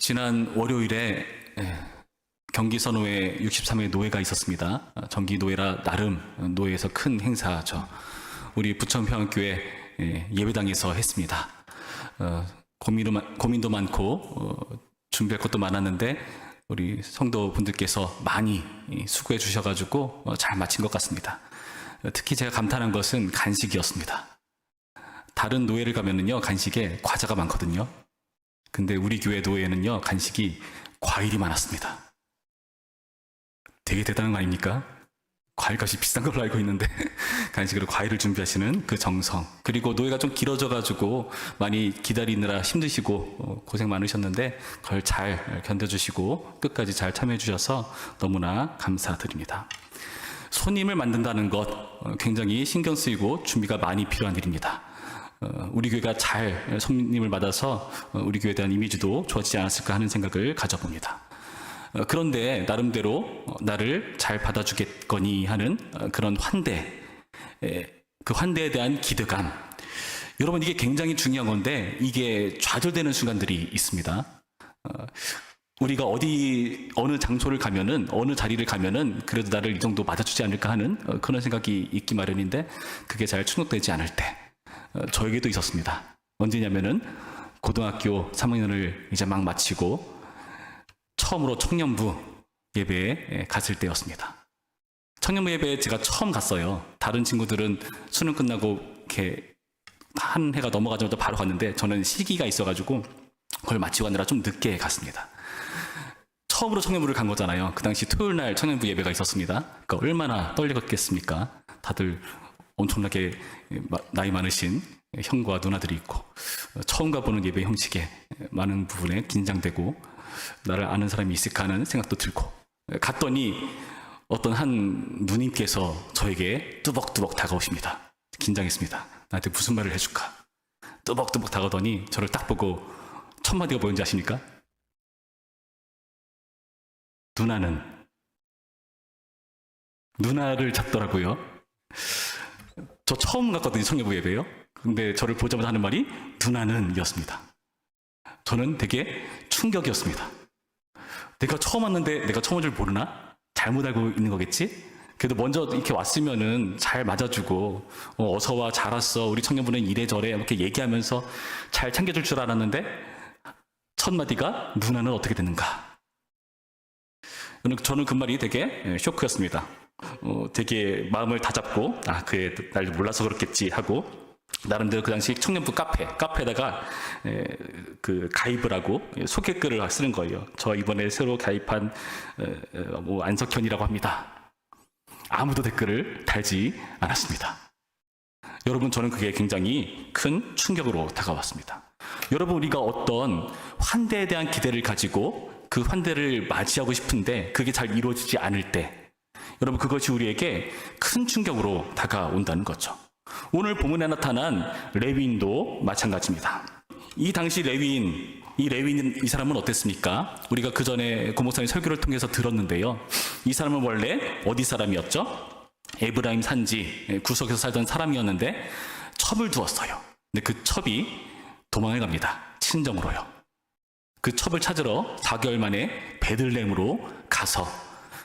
지난 월요일에 경기선호회 63회 노회가 있었습니다. 정기노회라 나름 노회에서 큰 행사죠. 우리 부천평안교회 예배당에서 했습니다. 고민도 많고 준비할 것도 많았는데 우리 성도분들께서 많이 수고해 주셔가지고 잘 마친 것 같습니다. 특히 제가 감탄한 것은 간식이었습니다. 다른 노회를 가면은요, 간식에 과자가 많거든요. 근데 우리 교회 노회에는요, 간식이 과일이 많았습니다. 되게 대단한 거 아닙니까? 과일값이 비싼 걸로 알고 있는데 간식으로 과일을 준비하시는 그 정성, 그리고 노예가 좀 길어져가지고 많이 기다리느라 힘드시고 고생 많으셨는데 그걸 잘 견뎌주시고 끝까지 잘 참여해 주셔서 너무나 감사드립니다. 손님을 만든다는 것 굉장히 신경 쓰이고 준비가 많이 필요한 일입니다. 우리 교회가 잘 손님을 받아서 우리 교회에 대한 이미지도 좋아지지 않았을까 하는 생각을 가져봅니다. 그런데 나름대로 나를 잘 받아주겠거니 하는 그런 환대, 그 환대에 대한 기대감, 여러분 이게 굉장히 중요한 건데 이게 좌절되는 순간들이 있습니다. 우리가 어느 장소를 가면은, 어느 자리를 가면은 그래도 나를 이 정도 맞아주지 않을까 하는 그런 생각이 있기 마련인데 그게 잘 충족되지 않을 때 저에게도 있었습니다. 언제냐면은 고등학교 3학년을 이제 막 마치고 처음으로 청년부 예배에 갔을 때였습니다. 청년부 예배에 제가 처음 갔어요. 다른 친구들은 수능 끝나고 이렇게 한 해가 넘어가자마자 바로 갔는데 저는 시기가 있어가지고 그걸 마치고 가느라 좀 늦게 갔습니다. 처음으로 청년부를 간 거잖아요. 그 당시 토요일 날 청년부 예배가 있었습니다. 그러니까 얼마나 떨리겠습니까? 다들 엄청나게 나이 많으신 형과 누나들이 있고 처음 가보는 예배 형식에 많은 부분에 긴장되고 나를 아는 사람이 있을까 하는 생각도 들고 갔더니 어떤 한 누님께서 저에게 뚜벅뚜벅 다가오십니다. 긴장했습니다. 나한테 무슨 말을 해줄까? 뚜벅뚜벅 다가오더니 저를 딱 보고 첫 마디가 뭐였는지 아십니까? 누나를 잡더라고요. 저 처음 갔거든요, 청년부 예배요. 근데 저를 보자마자 하는 말이 누나는 이었습니다. 저는 되게 충격이었습니다. 내가 처음 왔는데 내가 처음 온 줄 모르나? 잘못 알고 있는 거겠지? 그래도 먼저 이렇게 왔으면은 잘 맞아주고 어서 와, 잘 왔어, 우리 청년부는 이래저래 이렇게 얘기하면서 잘 챙겨줄 줄 알았는데 첫 마디가 누나는 어떻게 되는가? 저는 그 말이 되게 쇼크였습니다. 되게 마음을 다잡고 그애 날 몰라서 그렇겠지 하고 나름대로 그 당시 청년부 카페에다가 그 가입을 하고 소개글을 쓰는 거예요. 저 이번에 새로 가입한 안석현이라고 합니다. 아무도 댓글을 달지 않았습니다. 여러분, 저는 그게 굉장히 큰 충격으로 다가왔습니다. 여러분, 우리가 어떤 환대에 대한 기대를 가지고 그 환대를 맞이하고 싶은데 그게 잘 이루어지지 않을 때 여러분, 그것이 우리에게 큰 충격으로 다가온다는 거죠. 오늘 본문에 나타난 레위인도 마찬가지입니다. 이 당시 이 사람은 어땠습니까? 우리가 그 전에 고목사님 설교를 통해서 들었는데요. 이 사람은 원래 어디 사람이었죠? 에브라임 산지 구석에서 살던 사람이었는데 첩을 두었어요. 근데 그 첩이 도망을 갑니다. 친정으로요. 그 첩을 찾으러 4개월 만에 베들레헴으로 가서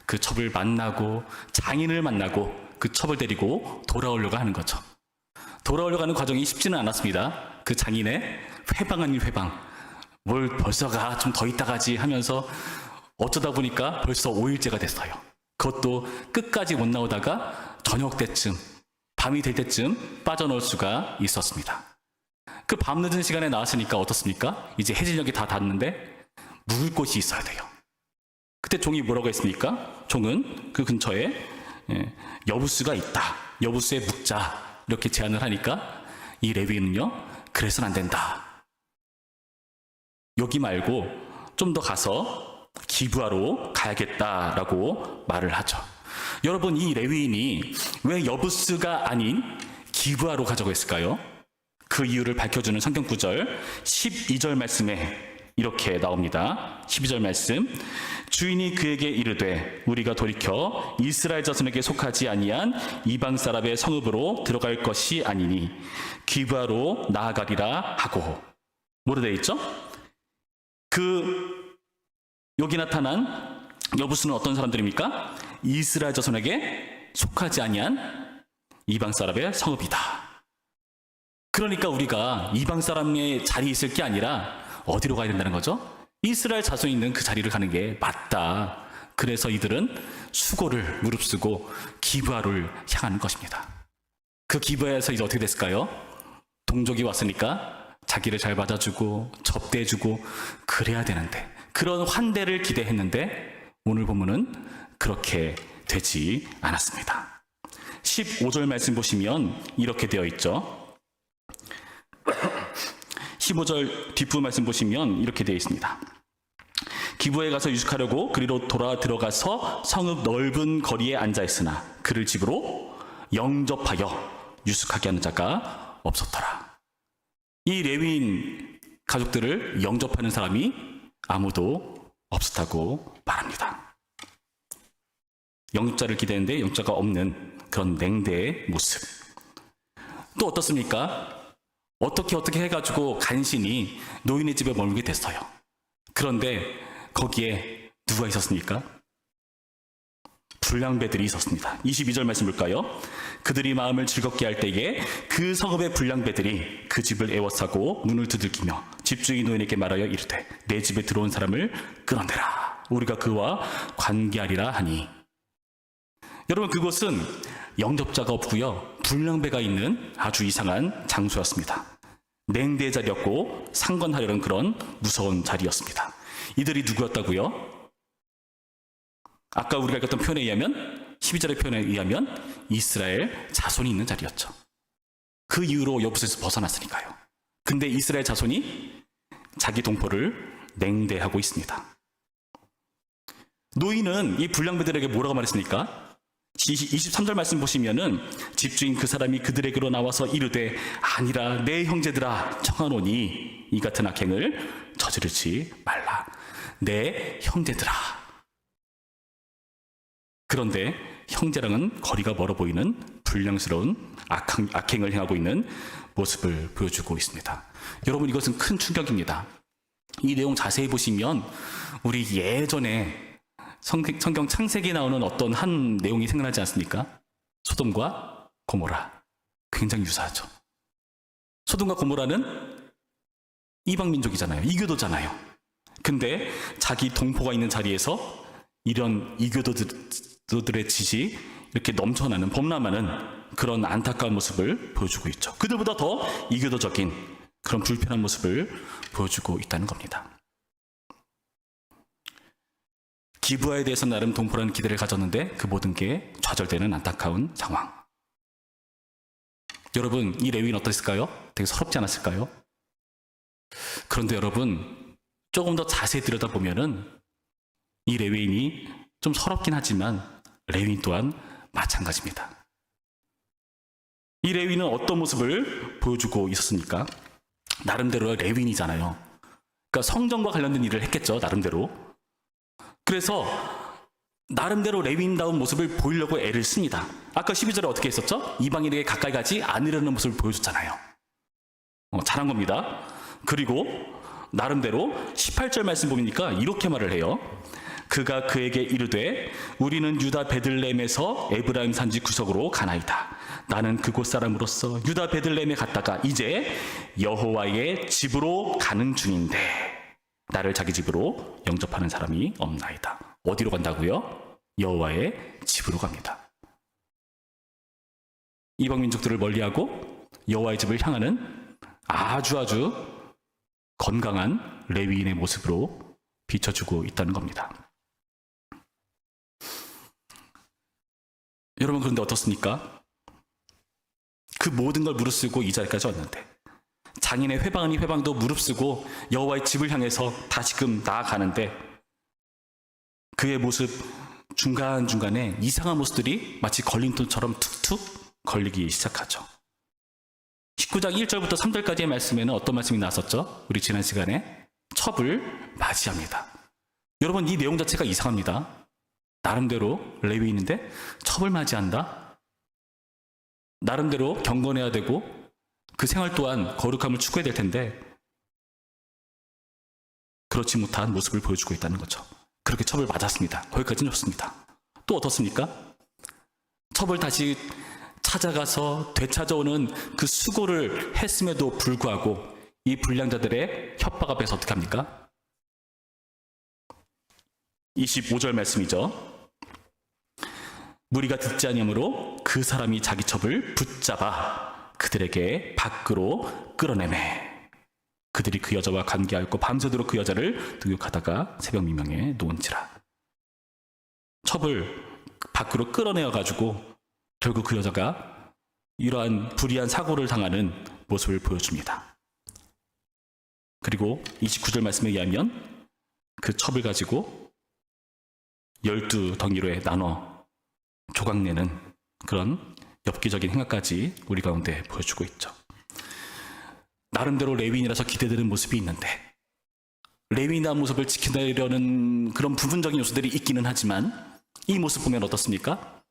그 첩을 만나고 장인을 만나고 그 첩을 데리고 돌아오려고 하는 거죠. 돌아오려고 하는 과정이 쉽지는 않았습니다. 그 장인의 회방 아닌 회방, 뭘 벌써 가, 좀 더 있다 가지 하면서 어쩌다 보니까 벌써 5일째가 됐어요. 그것도 끝까지 못 나오다가 저녁 때쯤, 밤이 될 때쯤 빠져나올 수가 있었습니다. 그 밤늦은 시간에 나왔으니까 어떻습니까? 이제 해질녘이 다 닿는데 묵을 곳이 있어야 돼요. 그때 종이 뭐라고 했습니까? 종은 그 근처에 여부스가 있다, 여부스에 묵자, 이렇게 제안을 하니까 이 레위인은요, 그래서는 안 된다, 여기 말고 좀 더 가서 기브아로 가야겠다라고 말을 하죠. 여러분, 이 레위인이 왜 여부스가 아닌 기브아로 가자고 했을까요? 그 이유를 밝혀주는 성경 구절 12절 말씀에 이렇게 나옵니다. 12절 말씀. 주인이 그에게 이르되 우리가 돌이켜 이스라엘 자손에게 속하지 아니한 이방 사람의 성읍으로 들어갈 것이 아니니 기브아로 나아가리라 하고. 뭐로 되어 있죠? 그 여기 나타난 여부수는 어떤 사람들입니까? 이스라엘 자손에게 속하지 아니한 이방 사람의 성읍이다. 그러니까 우리가 이방 사람의 자리에 있을 게 아니라 어디로 가야 된다는 거죠? 이스라엘 자손이 있는 그 자리를 가는 게 맞다. 그래서 이들은 수고를 무릅쓰고 기브아를 향하는 것입니다. 그 기브아에서 이제 어떻게 됐을까요? 동족이 왔으니까 자기를 잘 받아주고 접대해주고 그래야 되는데, 그런 환대를 기대했는데 오늘 본문은 그렇게 되지 않았습니다. 15절 말씀 보시면 이렇게 되어 있죠. 15절 뒷부분 말씀 보시면 이렇게 되어 있습니다. 기브아에 가서 유숙하려고 그리로 돌아 들어가서 성읍 넓은 거리에 앉아 있으나 그를 집으로 영접하여 유숙하게 하는 자가 없었더라. 이 레위인 가족들을 영접하는 사람이 아무도 없었다고 말합니다. 영접자를 기대했는데 영접자가 없는 그런 냉대의 모습. 또 어떻습니까? 어떻게 해가지고 간신히 노인의 집에 머물게 됐어요. 그런데 거기에 누가 있었습니까? 불량배들이 있었습니다. 22절 말씀 볼까요? 그들이 마음을 즐겁게 할 때에 그 성읍의 불량배들이 그 집을 애워싸고 문을 두들기며 집주인 노인에게 말하여 이르되 내 집에 들어온 사람을 끌어내라. 우리가 그와 관계하리라 하니. 여러분, 그곳은 영접자가 없고요, 불량배가 있는 아주 이상한 장소였습니다. 냉대의 자리였고 상관하려는 그런 무서운 자리였습니다. 이들이 누구였다고요? 아까 우리가 읽었던 표현에 의하면, 12절의 표현에 의하면 이스라엘 자손이 있는 자리였죠. 그 이후로 여부수에서 벗어났으니까요. 근데 이스라엘 자손이 자기 동포를 냉대하고 있습니다. 노인은 이 불량배들에게 뭐라고 말했습니까? 23절 말씀 보시면은 집주인 그 사람이 그들에게로 나와서 이르되 아니라 내 형제들아 청하노니 이 같은 악행을 저지르지 말라. 내 형제들아. 그런데 형제랑은 거리가 멀어 보이는 불량스러운 악행을 행하고 있는 모습을 보여주고 있습니다. 여러분, 이것은 큰 충격입니다. 이 내용 자세히 보시면 우리 예전에 성경 창세기에 나오는 어떤 한 내용이 생각나지 않습니까? 소돔과 고모라. 굉장히 유사하죠. 소돔과 고모라는 이방 민족이잖아요. 이교도잖아요. 근데 자기 동포가 있는 자리에서 이런 이교도들의 짓이 이렇게 넘쳐나는, 범람하는 그런 안타까운 모습을 보여주고 있죠. 그들보다 더 이교도적인 그런 불편한 모습을 보여주고 있다는 겁니다. 기브아에 대해서 나름 동포라는 기대를 가졌는데 그 모든 게 좌절되는 안타까운 상황. 여러분, 이 레위는 어땠을까요? 되게 서럽지 않았을까요? 그런데 여러분, 조금 더 자세히 들여다보면은 이 레위인이 좀 서럽긴 하지만 레위인 또한 마찬가지입니다. 이 레위인은 어떤 모습을 보여주고 있었습니까? 나름대로 레위인이잖아요. 그러니까 성전과 관련된 일을 했겠죠, 나름대로. 그래서 나름대로 레위인다운 모습을 보이려고 애를 씁니다. 아까 12절에 어떻게 했었죠? 이방인에게 가까이 가지 않으려는 모습을 보여줬잖아요. 잘한 겁니다. 그리고 나름대로 18절 말씀 보니까 이렇게 말을 해요. 그가 그에게 이르되 우리는 유다 베들레헴에서 에브라임 산지 구석으로 가나이다. 나는 그곳 사람으로서 유다 베들레헴에 갔다가 이제 여호와의 집으로 가는 중인데 나를 자기 집으로 영접하는 사람이 없나이다. 어디로 간다고요? 여호와의 집으로 갑니다. 이방 민족들을 멀리하고 여호와의 집을 향하는 아주 건강한 레위인의 모습으로 비춰주고 있다는 겁니다. 여러분, 그런데 어떻습니까? 그 모든 걸 무릅쓰고 이 자리까지 왔는데, 장인의 회방 아닌 회방도 무릅쓰고 여호와의 집을 향해서 다시금 나아가는데 그의 모습 중간중간에 이상한 모습들이 마치 걸림돌처럼 툭툭 걸리기 시작하죠. 19장 1절부터 3절까지의 말씀에는 어떤 말씀이 나왔었죠? 우리 지난 시간에 첩을 맞이합니다. 여러분, 이 내용 자체가 이상합니다. 나름대로 레위인인데 첩을 맞이한다? 나름대로 경건해야 되고 그 생활 또한 거룩함을 추구해야 될 텐데 그렇지 못한 모습을 보여주고 있다는 거죠. 그렇게 첩을 맞았습니다. 거기까지는 좋습니다. 또 어떻습니까? 첩을 다시 찾아가서 되찾아오는 그 수고를 했음에도 불구하고 이 불량자들의 협박 앞에서 어떻게 합니까? 25절 말씀이죠. 무리가 듣지 아니하므로 그 사람이 자기 첩을 붙잡아 그들에게 밖으로 끌어내매 그들이 그 여자와 관계하였고 밤새도록 그 여자를 등욕하다가 새벽 미명에 놓은지라. 첩을 밖으로 끌어내어가지고 결국 그 여자가 이러한 불의한 사고를 당하는 모습을 보여줍니다. 그리고 29절 말씀에 의하면 그 첩을 가지고 12덩이로 나눠 조각내는 그런 엽기적인 행각까지 우리 가운데 보여주고 있죠. 나름대로 레위인이라서 기대되는 모습이 있는데 레위인의 모습을 지키려는 그런 부분적인 요소들이 있기는 하지만 이 모습 보면 어떻습니까?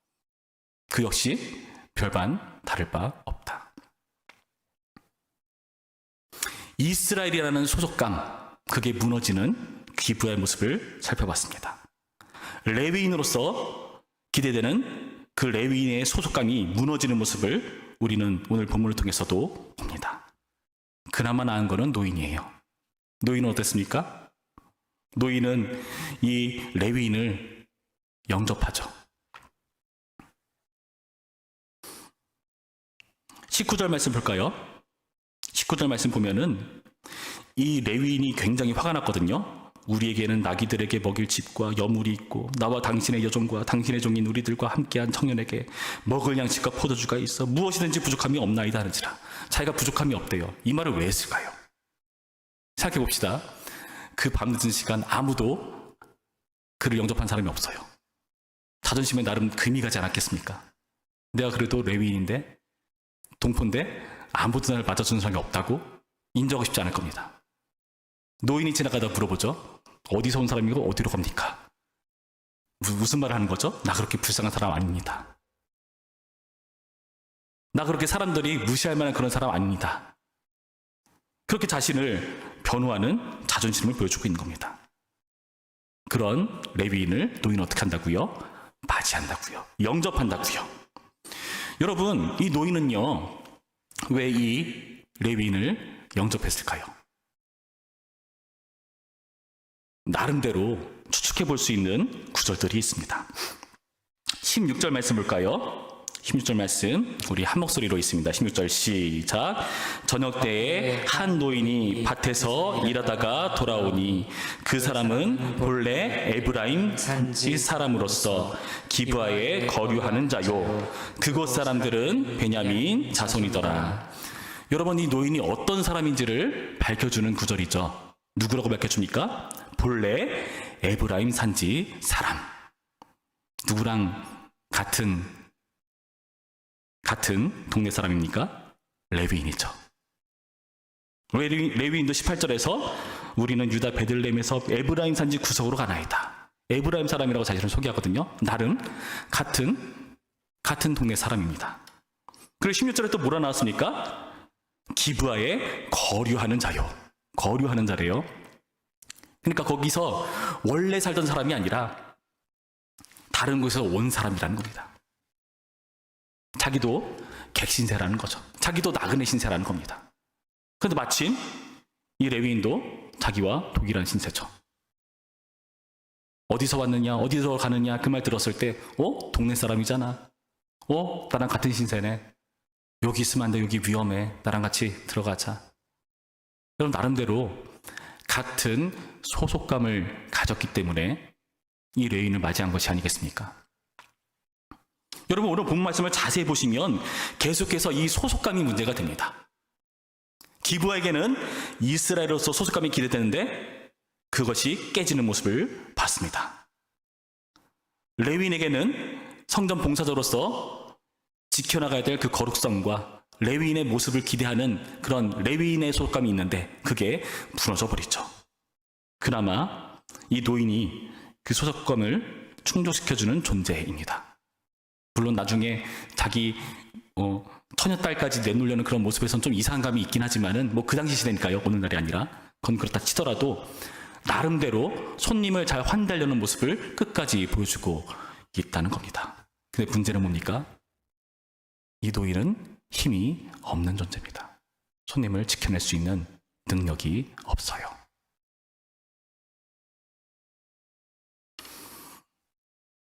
그 역시 별반 다를 바 없다. 이스라엘이라는 소속감, 그게 무너지는 기브야의 모습을 살펴봤습니다. 레위인으로서 기대되는 그 레위인의 소속감이 무너지는 모습을 우리는 오늘 본문을 통해서도 봅니다. 그나마 나은 것은 노인이에요. 노인은 어땠습니까? 노인은 이 레위인을 영접하죠. 19절 말씀 볼까요? 19절 말씀 보면은 이 레위인이 굉장히 화가 났거든요. 우리에게는 나귀들에게 먹일 집과 여물이 있고 나와 당신의 여종과 당신의 종인 우리들과 함께한 청년에게 먹을 양식과 포도주가 있어 무엇이든지 부족함이 없나이다 하는지라. 자기가 부족함이 없대요. 이 말을 왜 했을까요? 생각해 봅시다. 그 밤늦은 시간 아무도 그를 영접한 사람이 없어요. 자존심에 나름 금이 가지 않았겠습니까? 내가 그래도 레위인인데 동포인데 아무도 나를 맞아주는 사람이 없다고 인정하고 싶지 않을 겁니다. 노인이 지나가다 물어보죠. 어디서 온 사람이고 어디로 갑니까? 무슨 말을 하는 거죠? 나 그렇게 불쌍한 사람 아닙니다. 나 그렇게 사람들이 무시할 만한 그런 사람 아닙니다. 그렇게 자신을 변호하는 자존심을 보여주고 있는 겁니다. 그런 레위인을 노인은 어떻게 한다고요? 맞이한다고요. 영접한다고요. 여러분, 이 노인은요, 왜 이 레위인을 영접했을까요? 나름대로 추측해 볼 수 있는 구절들이 있습니다. 16절 말씀 볼까요? 16절 말씀 우리 한 목소리로 있습니다. 16절 시작. 저녁 때에 한 노인이 밭에서 일하다가 돌아오니 그 사람은 본래 에브라임 산지 사람으로서 기브아에 거류하는 자요 그곳 사람들은 베냐민 자손이더라. 여러분, 이 노인이 어떤 사람인지를 밝혀주는 구절이죠. 누구라고 밝혀줍니까? 본래 에브라임 산지 사람. 누구랑 같은 동네 사람입니까? 레위인이죠. 레위인도 18절에서 우리는 유다 베들레헴에서 에브라임 산지 구석으로 가나이다. 에브라임 사람이라고 자신을 소개하거든요. 나름 같은 동네 사람입니다. 그리고 16절에 또 뭐라 나왔습니까? 기브아에 거류하는 자요. 거류하는 자래요. 그러니까 거기서 원래 살던 사람이 아니라 다른 곳에서 온 사람이라는 겁니다. 자기도 객신세라는 거죠. 자기도 나그네 신세라는 겁니다. 그런데 마침 이 레위인도 자기와 동일한 신세죠. 어디서 왔느냐, 어디서 가느냐 그 말 들었을 때 동네 사람이잖아. 나랑 같은 신세네. 여기 있으면 안 돼. 여기 위험해. 나랑 같이 들어가자. 여러분, 나름대로 같은 소속감을 가졌기 때문에 이 레위인을 맞이한 것이 아니겠습니까? 여러분, 오늘 본 말씀을 자세히 보시면 계속해서 이 소속감이 문제가 됩니다. 기브아에게는 이스라엘로서 소속감이 기대되는데 그것이 깨지는 모습을 봤습니다. 레위인에게는 성전 봉사자로서 지켜나가야 될 그 거룩성과 레위인의 모습을 기대하는 그런 레위인의 소속감이 있는데 그게 무너져 버리죠. 그나마 이 노인이 그 소속감을 충족시켜주는 존재입니다. 물론 나중에 자기 처녀딸까지 내놓으려는 그런 모습에선 좀 이상한 감이 있긴 하지만은 그 당시 시대니까요. 오늘날이 아니라 그건 그렇다 치더라도 나름대로 손님을 잘 환대하려는 모습을 끝까지 보여주고 있다는 겁니다. 근데 문제는 뭡니까? 이 노인은 힘이 없는 존재입니다. 손님을 지켜낼 수 있는 능력이 없어요.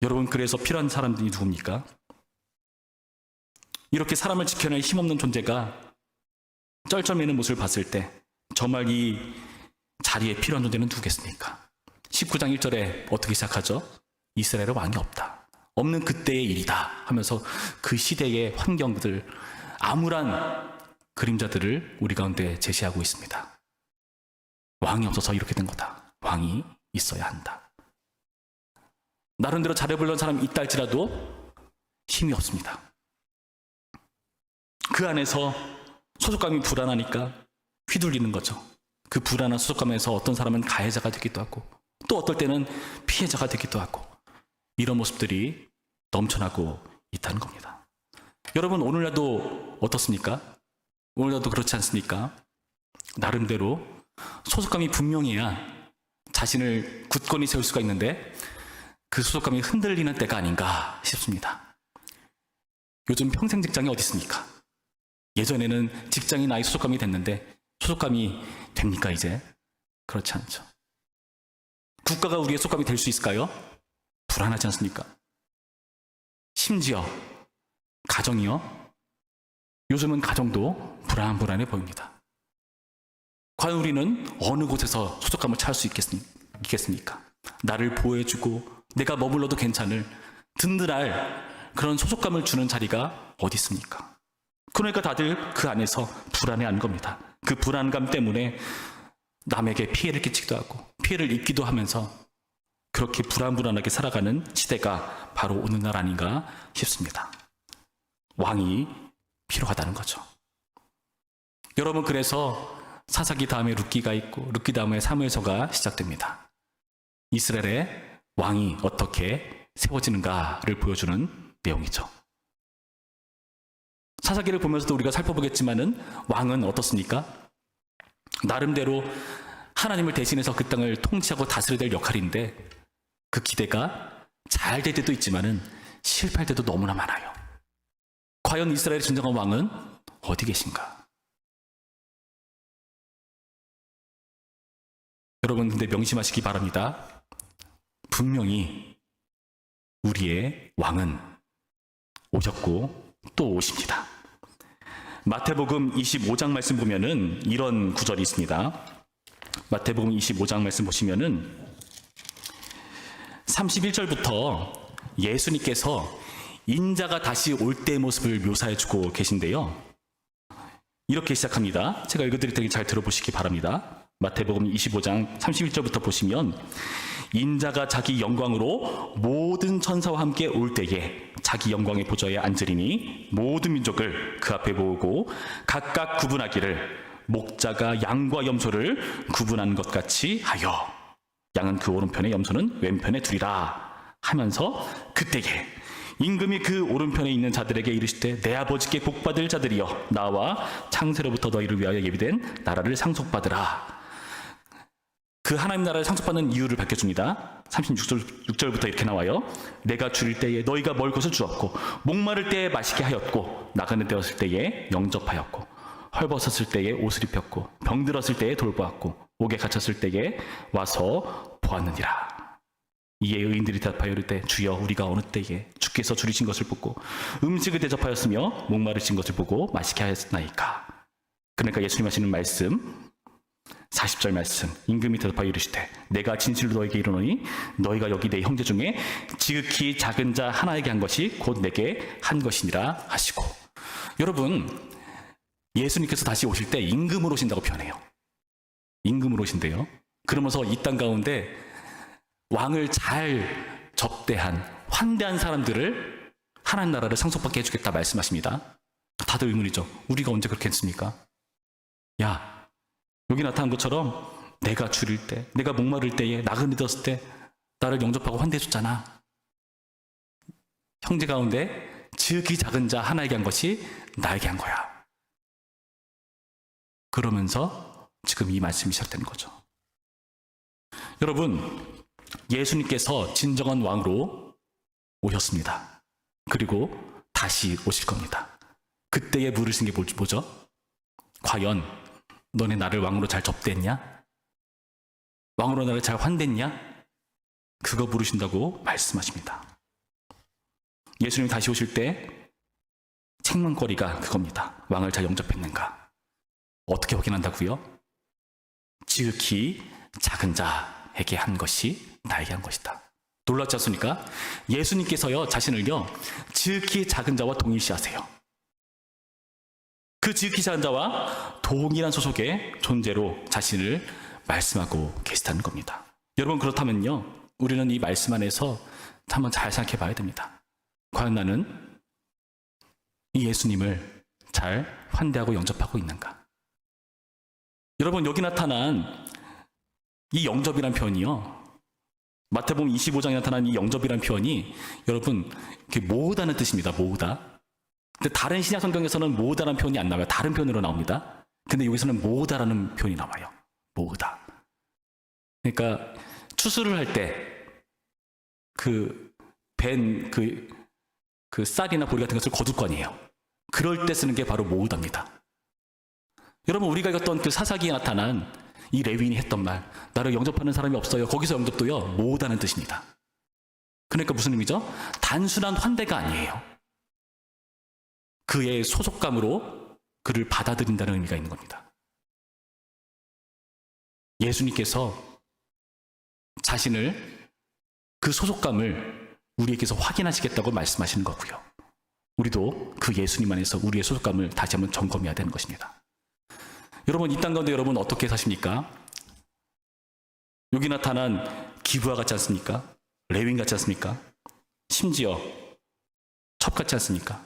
여러분, 그래서 필요한 사람들이 누굽니까? 이렇게 사람을 지켜낼 힘없는 존재가 쩔쩔매는 모습을 봤을 때 정말 이 자리에 필요한 존재는 누구겠습니까? 19장 1절에 어떻게 시작하죠? 이스라엘에 왕이 없다. 없는 그때의 일이다 하면서 그 시대의 환경들, 암울한 그림자들을 우리 가운데 제시하고 있습니다. 왕이 없어서 이렇게 된 거다. 왕이 있어야 한다. 나름대로 잘해보려는 사람이 있다 할지라도 힘이 없습니다. 그 안에서 소속감이 불안하니까 휘둘리는 거죠. 그 불안한 소속감에서 어떤 사람은 가해자가 되기도 하고 또 어떨 때는 피해자가 되기도 하고 이런 모습들이 넘쳐나고 있다는 겁니다. 여러분, 오늘날도 어떻습니까? 오늘날도 그렇지 않습니까? 나름대로 소속감이 분명해야 자신을 굳건히 세울 수가 있는데 그 소속감이 흔들리는 때가 아닌가 싶습니다. 요즘 평생 직장이 어디 있습니까? 예전에는 직장이 나의 소속감이 됐는데 소속감이 됩니까 이제? 그렇지 않죠. 국가가 우리의 소속감이 될 수 있을까요? 불안하지 않습니까? 심지어 가정이요? 요즘은 가정도 불안해 보입니다. 과연 우리는 어느 곳에서 소속감을 찾을 수 있겠습니까? 나를 보호해주고 내가 머물러도 괜찮을 든든할 그런 소속감을 주는 자리가 어디 있습니까? 그러니까 다들 그 안에서 불안해하는 겁니다. 그 불안감 때문에 남에게 피해를 끼치기도 하고 피해를 입기도 하면서 그렇게 불안하게 살아가는 시대가 바로 오늘날 아닌가 싶습니다. 왕이 필요하다는 거죠. 여러분, 그래서 사사기 다음에 룻기가 있고 룻기 다음에 사무엘서가 시작됩니다. 이스라엘의 왕이 어떻게 세워지는가를 보여주는 내용이죠. 사사기를 보면서도 우리가 살펴보겠지만은 왕은 어떻습니까? 나름대로 하나님을 대신해서 그 땅을 통치하고 다스려야 될 역할인데 그 기대가 잘 될 때도 있지만은 실패할 때도 너무나 많아요. 과연 이스라엘의 진정한 왕은 어디 계신가? 여러분, 근데 명심하시기 바랍니다. 분명히 우리의 왕은 오셨고 또 오십니다. 마태복음 25장 말씀 보면은 이런 구절이 있습니다. 마태복음 25장 말씀 보시면은 31절부터 예수님께서 인자가 다시 올 때의 모습을 묘사해주고 계신데요. 이렇게 시작합니다. 제가 읽어드릴 테니 잘 들어보시기 바랍니다. 마태복음 25장 31절부터 보시면 인자가 자기 영광으로 모든 천사와 함께 올 때에 자기 영광의 보좌에 앉으리니 모든 민족을 그 앞에 모으고 각각 구분하기를 목자가 양과 염소를 구분하는 것 같이 하여 양은 그 오른편에 염소는 왼편에 두리라 하면서 그때에 임금이 그 오른편에 있는 자들에게 이르시되 내 아버지께 복받을 자들이여 나와 창세로부터 너희를 위하여 예비된 나라를 상속받으라. 그 하나님 나라를 상속받는 이유를 밝혀줍니다. 36절부터 이렇게 나와요. 내가 줄일 때에 너희가 먹을 것을 주었고 목마를 때에 마시게 하였고 나가는 되었을 때에 영접하였고 헐벗었을 때에 옷을 입혔고 병들었을 때에 돌보았고 옥에 갇혔을 때에 와서 보았느니라. 이에 의인들이 대답하여 이르되 주여 우리가 어느 때에 주께서 줄이신 것을 보고 음식을 대접하였으며 목마르신 것을 보고 마시게 하였나이까. 그러니까 예수님 하시는 말씀 40절 말씀, 임금이 대답하여 이르시되 내가 진실로 너에게 이르노니 너희가 여기 내 형제 중에 지극히 작은 자 하나에게 한 것이 곧 내게 한 것이니라 하시고. 여러분, 예수님께서 다시 오실 때 임금으로 오신다고 표현해요. 임금으로 오신대요. 그러면서 이 땅 가운데 왕을 잘 접대한 환대한 사람들을 하나님 나라를 상속받게 해주겠다 말씀하십니다. 다들 의문이죠. 우리가 언제 그렇게 했습니까? 야, 여기 나타난 것처럼 내가 줄일 때, 내가 목마를 때에 나그네 되었을 때 나를 영접하고 환대해줬잖아. 형제 가운데 지극히 작은 자 하나에게 한 것이 나에게 한 거야. 그러면서 지금 이 말씀이 시작되는 거죠. 여러분, 예수님께서 진정한 왕으로 오셨습니다. 그리고 다시 오실 겁니다. 그때에 물으신 게 뭐죠? 과연 너네 나를 왕으로 잘 접대했냐? 왕으로 나를 잘 환대했냐? 그거 물으신다고 말씀하십니다. 예수님이 다시 오실 때 책망거리가 그겁니다. 왕을 잘 영접했는가? 어떻게 확인한다고요? 지극히 작은 자에게 한 것이 나에게 한 것이다. 놀랍지 않습니까? 예수님께서요, 자신을요, 지극히 작은 자와 동일시하세요. 그 지극히 작은 자와 동일한 소속의 존재로 자신을 말씀하고 계시다는 겁니다. 여러분, 그렇다면요, 우리는 이 말씀 안에서 한번 잘 생각해 봐야 됩니다. 과연 나는 이 예수님을 잘 환대하고 영접하고 있는가? 여러분, 여기 나타난 이 영접이란 표현이요, 마태복음 25장에 나타난 이 영접이란 표현이 여러분, 모으다는 뜻입니다. 모으다. 근데 다른 신약 성경에서는 모으다라는 표현이 안 나와요. 다른 표현으로 나옵니다. 근데 여기서는 모으다라는 표현이 나와요. 모으다. 그러니까 추수를 할 때 그 쌀이나 보리 같은 것을 거둘 거 아니에요. 그럴 때 쓰는 게 바로 모으다입니다. 여러분, 우리가 읽었던 그 사사기에 나타난 이 레위인이 했던 말, 나를 영접하는 사람이 없어요. 거기서 영접도요, 모으다는 뜻입니다. 그러니까 무슨 의미죠? 단순한 환대가 아니에요. 그의 소속감으로 그를 받아들인다는 의미가 있는 겁니다. 예수님께서 자신을, 그 소속감을 우리에게서 확인하시겠다고 말씀하시는 거고요. 우리도 그 예수님 안에서 우리의 소속감을 다시 한번 점검해야 되는 것입니다. 여러분, 이 땅 가운데 여러분 어떻게 사십니까? 여기 나타난 기브와 같지 않습니까? 레위인 같지 않습니까? 심지어 첩 같지 않습니까?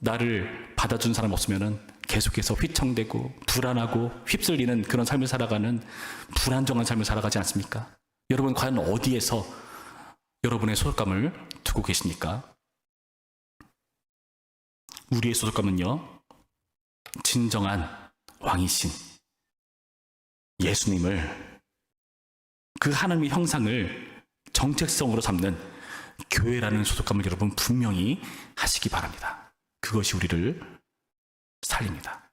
나를 받아준 사람 없으면은 계속해서 휘청대고 불안하고 휩쓸리는 그런 삶을 살아가는 불안정한 삶을 살아가지 않습니까? 여러분, 과연 어디에서 여러분의 소속감을 두고 계십니까? 우리의 소속감은요, 진정한 왕이신 예수님을, 그 하나님의 형상을 정체성으로 삼는 교회라는 소속감을 여러분 분명히 하시기 바랍니다. 그것이 우리를 살립니다.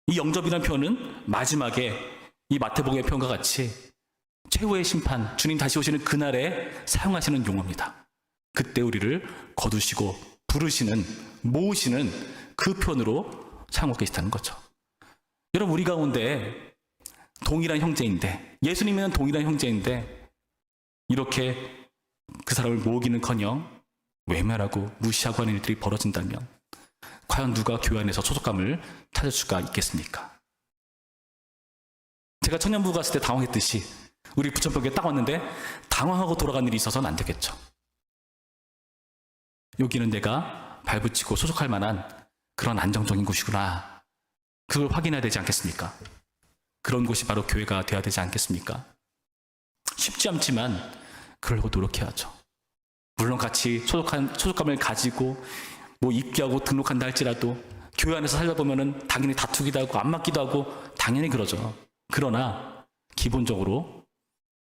이 영접이라는 표현은 마지막에 이 마태복음의 표현과 같이 최후의 심판, 주님 다시 오시는 그날에 사용하시는 용어입니다. 그때 우리를 거두시고 부르시는, 모으시는 그 표현으로 사용하고 계시다는 거죠. 여러분, 우리 가운데 동일한 형제인데, 예수님은 동일한 형제인데 이렇게 그 사람을 모으기는커녕 외면하고 무시하고 하는 일들이 벌어진다면 과연 누가 교회 안에서 소속감을 찾을 수가 있겠습니까? 제가 청년부 갔을 때 당황했듯이 우리 부천벽에 딱 왔는데 당황하고 돌아간 일이 있어서는 안 되겠죠. 여기는 내가 발붙이고 소속할 만한 그런 안정적인 곳이구나, 그걸 확인해야 되지 않겠습니까? 그런 곳이 바로 교회가 되어야 되지 않겠습니까? 쉽지 않지만 그러려고 노력해야죠. 물론 같이 소속감을 가지고 입기하고 등록한다 할지라도 교회 안에서 살다 보면은 당연히 다투기도 하고 안 맞기도 하고 당연히 그러죠. 그러나 기본적으로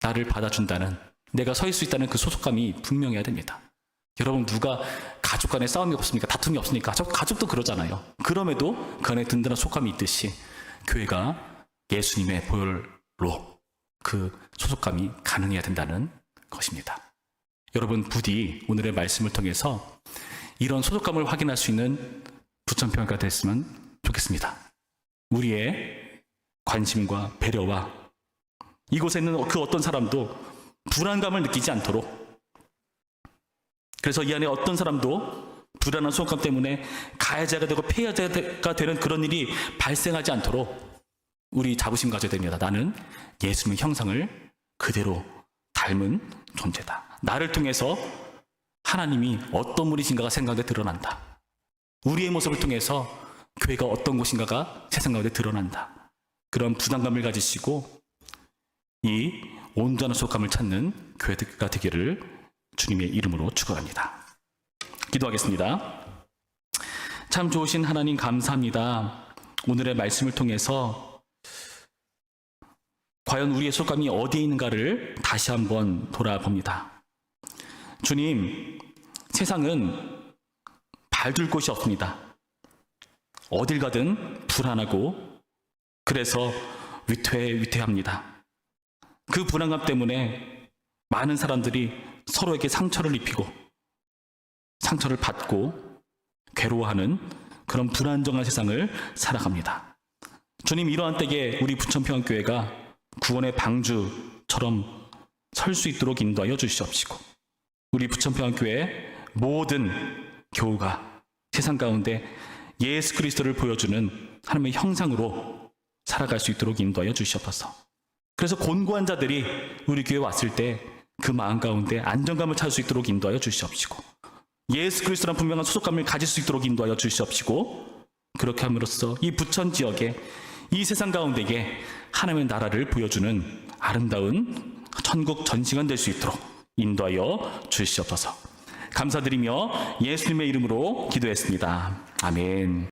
나를 받아준다는, 내가 서 있을 수 있다는 그 소속감이 분명해야 됩니다. 여러분, 누가 가족 간에 싸움이 없습니까? 다툼이 없으니까. 가족도 그러잖아요. 그럼에도 그 안에 든든한 소속감이 있듯이 교회가 예수님의 보혈로 그 소속감이 가능해야 된다는 것입니다. 여러분, 부디 오늘의 말씀을 통해서 이런 소속감을 확인할 수 있는 부천평화가 됐으면 좋겠습니다. 우리의 관심과 배려와 이곳에 있는 그 어떤 사람도 불안감을 느끼지 않도록, 그래서 이 안에 어떤 사람도 불안한 소속감 때문에 가해자가 되고 피해자가 되는 그런 일이 발생하지 않도록 우리 자부심 가져야 됩니다. 나는 예수님의 형상을 그대로 닮은 존재다. 나를 통해서 하나님이 어떤 분이신가가 세상 가운데 드러난다. 우리의 모습을 통해서 교회가 어떤 곳인가가 세상 가운데 드러난다. 그런 부담감을 가지시고 이 온전한 소속감을 찾는 교회가 되기를 주님의 이름으로 축원합니다. 기도하겠습니다. 참 좋으신 하나님, 감사합니다. 오늘의 말씀을 통해서 과연 우리의 소감이 어디에 있는가를 다시 한번 돌아봅니다. 주님, 세상은 발둘 곳이 없습니다. 어딜 가든 불안하고 그래서 위태합니다. 그 불안감 때문에 많은 사람들이 서로에게 상처를 입히고 상처를 받고 괴로워하는 그런 불안정한 세상을 살아갑니다. 주님, 이러한 때에 우리 부천평안교회가 구원의 방주처럼 설 수 있도록 인도하여 주시옵시고, 우리 부천평안교회 모든 교우가 세상 가운데 예수 그리스도를 보여주는 하나님의 형상으로 살아갈 수 있도록 인도하여 주시옵소서. 그래서 곤고한 자들이 우리 교회에 왔을 때 그 마음 가운데 안정감을 찾을 수 있도록 인도하여 주시옵시고, 예수 그리스도란 분명한 소속감을 가질 수 있도록 인도하여 주시옵시고, 그렇게 함으로써 이 부천 지역에, 이 세상 가운데에 하나님의 나라를 보여주는 아름다운 천국 전시관 될 수 있도록 인도하여 주시옵소서. 감사드리며 예수님의 이름으로 기도했습니다. 아멘.